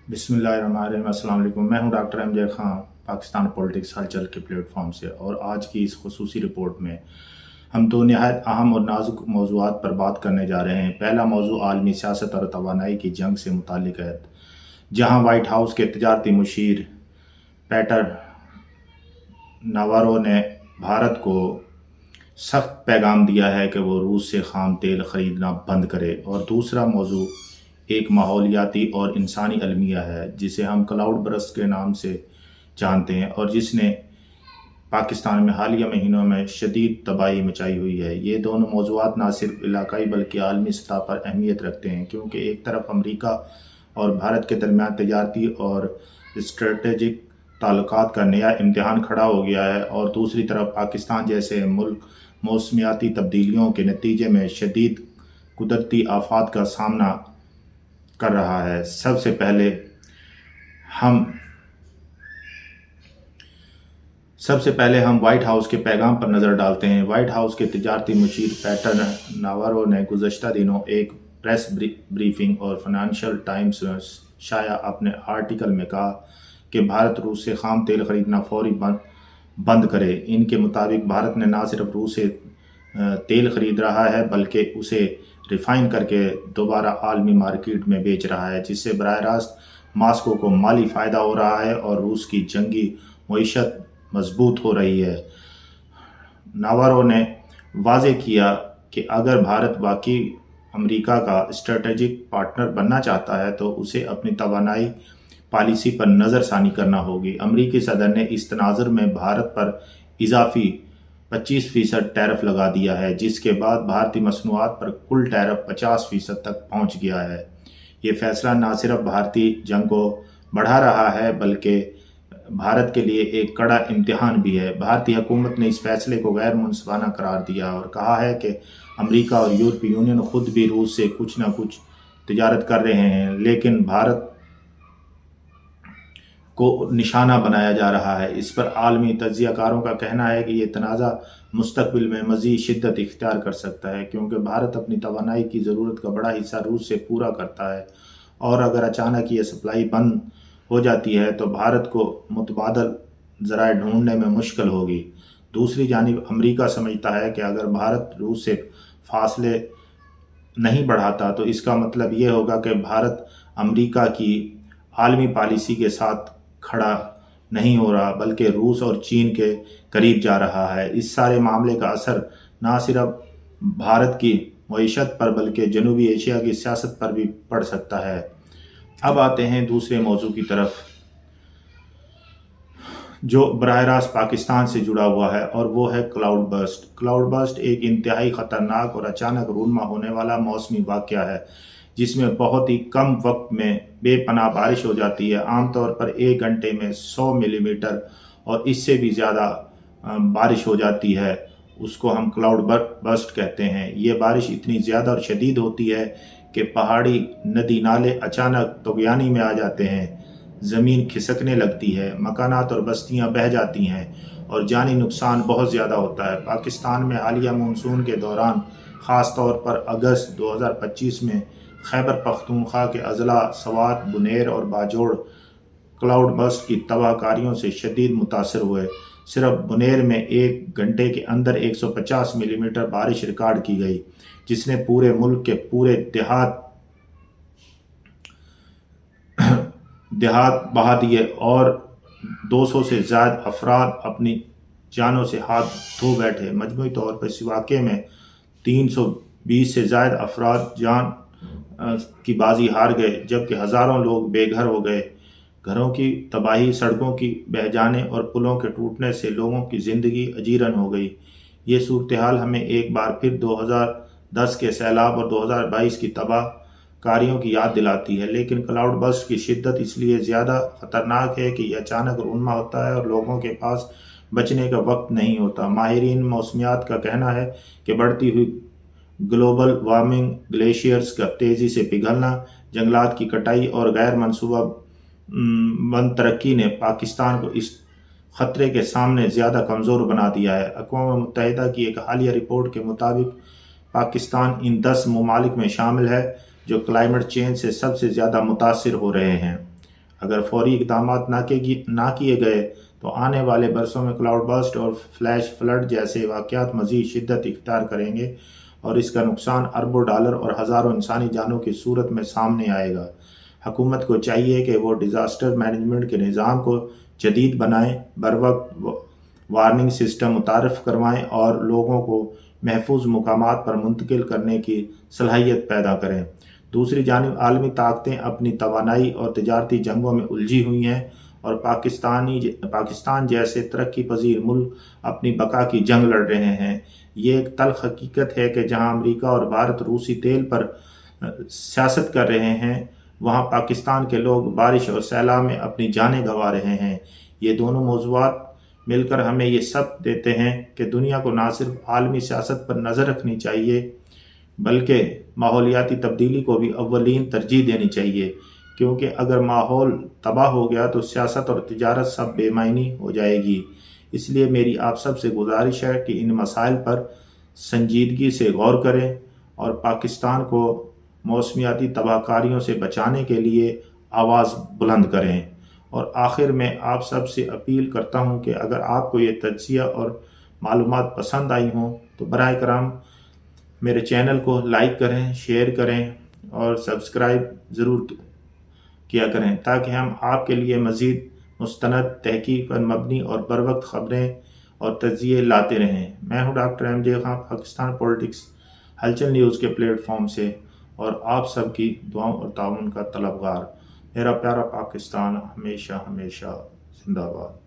बिस्मिल्लाहिर्रहमानिर्रहीम। अस्सलाम वालेकुम। मैं हूं doctor MJ Khan, Pakistan politics हलचल के प्लेटफॉर्म से। और आज की इस खुसूसी रिपोर्ट में हम दो निहायत अहम और नाजुक मौज़ूआत पर बात करने जा रहे हैं। पहला मौजू आलमी सियासत और तवानाई की जंग से मुताल्लिक़ है, जहां वाइट हाउस के तजारती मुशीर पैटर नावारो ने भारत को सख्त पैगाम दिया है कि वो रूस से खाम तेल ख़रीदना बंद करे। और दूसरा मौजू एक माहौलियाती और इंसानी अलमिया है, जिसे हम क्लाउड बर्स्ट के नाम से जानते हैं, और जिसने पाकिस्तान में हालिया महीनों में शदीद तबाही मचाई हुई है। ये दोनों मौज़ूआत न सिर्फ इलाकाई बल्कि आलमी सतह पर अहमियत रखते हैं, क्योंकि एक तरफ अमरीका और भारत के दरमियान तजारती और स्ट्रेटजिक ताल्लुकात का नया इम्तहान खड़ा हो गया है, और दूसरी तरफ पाकिस्तान जैसे मुल्क मौसमियाती तब्दीलियों के नतीजे में शदीद कुदरती आफात का सामना कर रहा है। सबसे पहले हम वाइट हाउस के पैगाम पर नज़र डालते हैं। वाइट हाउस के तजारती मुशीर पैटर नावारो ने गुज़श्ता दिनों एक प्रेस ब्रीफिंग और फाइनेंशियल टाइम्स में शाया अपने आर्टिकल में कहा कि भारत रूस से खाम तेल खरीदना फौरी बंद करे। इनके मुताबिक भारत ने न सिर्फ रूस से तेल खरीद रहा है, बल्कि उसे रिफाइन करके दोबारा आलमी मार्केट में बेच रहा है, जिससे बराह रास्त मास्को को माली फ़ायदा हो रहा है और रूस की जंगी मईशत मजबूत हो रही है। नावारो ने वाज़े किया कि अगर भारत वाकई अमेरिका का स्ट्रेटेजिक पार्टनर बनना चाहता है तो उसे अपनी तवानाई पॉलिसी पर नज़रसानी करना होगी। अमेरिकी सदर ने इस तनाज़ुर में भारत पर इजाफी 25% टैरिफ लगा दिया है, जिसके बाद भारतीय मसनूआत पर कुल टैरिफ 50% तक पहुंच गया है। ये फैसला न सिर्फ भारतीय जंग को बढ़ा रहा है, बल्कि भारत के लिए एक कड़ा इम्तिहान भी है। भारतीय हुकूमत ने इस फैसले को गैर मुनसिफाना करार दिया और कहा है कि अमेरिका और यूरोपीय यूनियन खुद भी रूस से कुछ न कुछ तिजारत कर रहे हैं, लेकिन भारत को निशाना बनाया जा रहा है। इस पर आलमी तज्ज़ियाकारों का कहना है कि ये तनाज़ा मुस्तक़बिल में मज़ीद शिद्दत इख्तियार कर सकता है, क्योंकि भारत अपनी तवानाई की ज़रूरत का बड़ा हिस्सा रूस से पूरा करता है, और अगर अचानक ये सप्लाई बंद हो जाती है तो भारत को मुतबादल ज़राए ढूंढने में मुश्किल होगी। दूसरी जानिब अमेरिका समझता है कि अगर भारत रूस से फासले नहीं बढ़ाता तो इसका मतलब ये होगा कि भारत अमेरिका की आलमी पॉलिसी के साथ खड़ा नहीं हो रहा, बल्कि रूस और चीन के करीब जा रहा है। इस सारे मामले का असर न सिर्फ भारत की मईशत पर बल्कि जनूबी एशिया की सियासत पर भी पड़ सकता है। अब आते हैं दूसरे मौजू की तरफ, जो बराह रास्त पाकिस्तान से जुड़ा हुआ है, और वो है क्लाउड बर्स्ट। क्लाउड बर्स्ट एक इंतहाई ख़तरनाक और अचानक रूनमा होने वाला मौसमी वाक़या है, जिसमें बहुत ही कम वक्त में बेपनाह बारिश हो जाती है। आमतौर पर 1 घंटे में 100 मिलीमीटर और इससे भी ज़्यादा बारिश हो जाती है। उसको हम क्लाउड बर्स्ट कहते हैं। ये बारिश इतनी ज़्यादा और शदीद होती है कि पहाड़ी नदी नाले अचानक तग़यानी में आ जाते हैं, ज़मीन खिसकने लगती है, मकानात और बस्तियां बह जाती हैं, और जानी नुकसान बहुत ज़्यादा होता है। पाकिस्तान में हालिया मानसून के दौरान, ख़ास तौर पर अगस्त 2025 में, खैबर पख्तूनख्वा के अजला सवात, बुनेर और बाजोड़ क्लाउड बर्स्ट की तबाहकारियों से शदीद मुतासर हुए। सिर्फ बुनेर में 1 घंटे के अंदर 150 मिलीमीटर बारिश रिकॉर्ड की गई, जिसने पूरे मुल्क के पूरे देहात बहा दिए, और 200 से ज़्यादा अफराद अपनी जानों से हाथ धो बैठे। मजमूई तौर पर इस वाक़े में 320 से ज़्यादा अफराद जान की बाजी हार गए, जबकि हज़ारों लोग बेघर हो गए। घरों की तबाही, सड़कों की बह जाने और पुलों के टूटने से लोगों की ज़िंदगी अजीरन हो गई। ये सूरत हाल हमें एक बार फिर 2010 के सैलाब और 2022 की तबाहकारियों की याद दिलाती है। लेकिन क्लाउड बर्स्ट की शिद्दत इसलिए ज़्यादा ख़तरनाक है कि यह अचानक रूनमा होता है और लोगों के पास बचने का वक्त नहीं होता। माहिरीन मौसमियात का कहना है कि बढ़ती हुई ग्लोबल वार्मिंग, ग्लेशियर्स का तेज़ी से पिघलना, जंगलात की कटाई और गैर मनसूबा बंद तरक्की ने पाकिस्तान को इस ख़तरे के सामने ज़्यादा कमज़ोर बना दिया है। अक़वाम मुत्तहिदा की एक हालिया रिपोर्ट के मुताबिक पाकिस्तान इन 10 ममालिक में शामिल है जो क्लाइमेट चेंज से सबसे ज़्यादा मुतासिर हो रहे हैं। اگر فوری اقدامات نہ کیے گئے تو آنے والے برسوں میں کلاؤڈ برسٹ اور فلیش فلڈ جیسے واقعات مزید شدت اختیار کریں گے اور اس کا نقصان اربوں ڈالر اور ہزاروں انسانی جانوں کی صورت میں سامنے آئے گا۔ حکومت کو چاہیے کہ وہ ڈیزاسٹر مینجمنٹ کے نظام کو جدید بنائیں، بروقت وارننگ سسٹم متعارف کروائیں اور لوگوں کو محفوظ مقامات پر منتقل کرنے کی صلاحیت پیدا کریں۔ دوسری جانب عالمی طاقتیں اپنی توانائی اور تجارتی جنگوں میں الجھی ہوئی ہیں اور پاکستان جیسے ترقی پذیر ملک اپنی بقا کی جنگ لڑ رہے ہیں۔ یہ ایک تلخ حقیقت ہے کہ جہاں امریکہ اور بھارت روسی تیل پر سیاست کر رہے ہیں، وہاں پاکستان کے لوگ بارش اور سیلاب میں اپنی جانیں گنوا رہے ہیں۔ یہ دونوں موضوعات مل کر ہمیں یہ سبق دیتے ہیں کہ دنیا کو نہ صرف عالمی سیاست پر نظر رکھنی چاہیے بلکہ ماحولیاتی تبدیلی کو بھی اولین ترجیح دینی چاہیے، کیونکہ اگر ماحول تباہ ہو گیا تو سیاست اور تجارت سب بے معنی ہو جائے گی۔ اس لیے میری آپ سب سے گزارش ہے کہ ان مسائل پر سنجیدگی سے غور کریں اور پاکستان کو موسمیاتی تباہ کاریوں سے بچانے کے لیے آواز بلند کریں۔ اور آخر میں آپ سب سے اپیل کرتا ہوں کہ اگر آپ کو یہ تجزیہ اور معلومات پسند آئی ہوں تو براہ کرم میرے چینل کو لائک کریں، شیئر کریں اور سبسکرائب ضرور کیا کریں تاکہ ہم آپ کے لیے مزید مستند، تحقیق پر مبنی اور بروقت خبریں اور تجزیے لاتے رہیں۔ میں ہوں doctor M J Khan, Pakistan politics Halchal news کے پلیٹ فارم سے، اور آپ سب کی دعاؤں اور تعاون کا طلبگار۔ میرا پیارا پاکستان ہمیشہ ہمیشہ زندہ باد۔